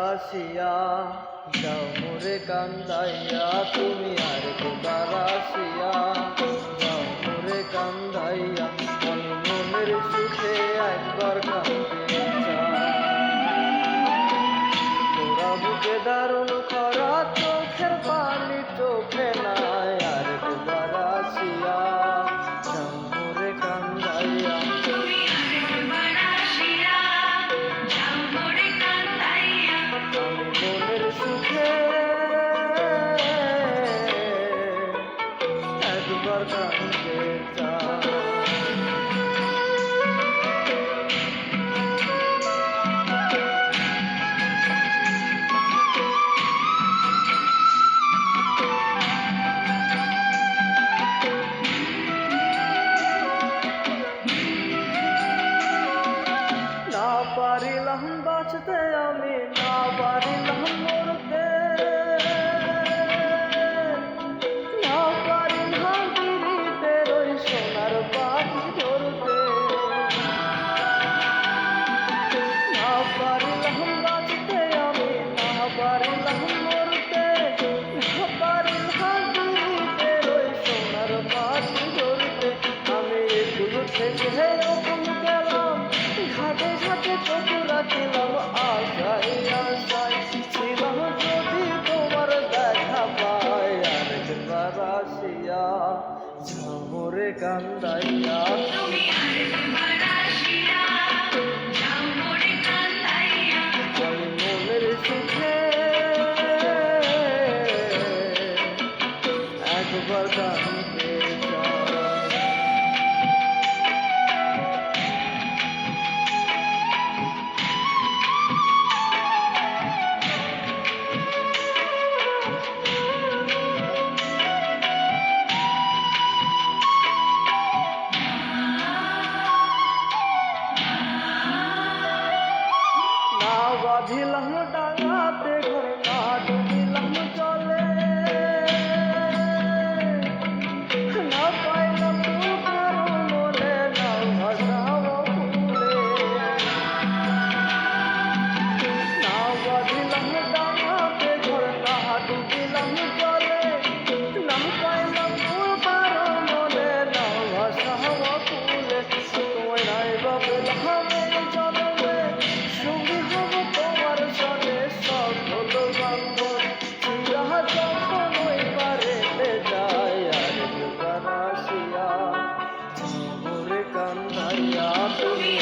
আসিয়া যাও মোরে কান্দাইয়া, তুমি আরেকবার আসিয়া যাও মোরে কান্দাইয়া, আমি মনের সুখে একবার কাঁদতে চাই। তোরা বুকে দারুণ খরা, চোখের পানি চোখে নাই, আরেকবার আসিয়া যাও মোরে কান্দাইয়া। মনের সুখে একবার কাঁদতে চাই। না পারিলাম বাঁচতে আমি, না পারিলাম মরতে, না পারিলাম পিরিতে ওই সোনার পাখি ধরতে, না পারিলাম বাঁচতে আমি, না পারিলাম মরতে, না পারিলাম পিরিতে ওই সোনার পাখি ধরতে। আমি এগুলো থেকে ওগুলো গেলাম, ঘাটে ঘাটে চোখ রাখিলাম, আশায় আশায় ছিলাম যদি তোমার দেখা পাই, আরেকবার আসিয়া যাও মোরে কান্দাইয়া। আমি মনের সুখে একবার কাঁদতে চাই। না বাঁধিলাম ডাঙাতে ঘর, না ডুবিলাম জলে, না পাইলাম তোমার মনে, না ভাসাও ফুলে। না বাঁধিলাম ডাঙাতে ঘর, না ডুবিলাম জলে, না পাইলাম তোমার মনে, না ভাসাও ফুলে। তোমায় নাই বা পেলাম এই জন্মে, সঙ্গী হব তোমার সনে, সব হলো বান্ধব চিরা যখন ওই পারেতে যায়, আরেকবার আসিয়া মোরে কান্দাইয়া, তুমি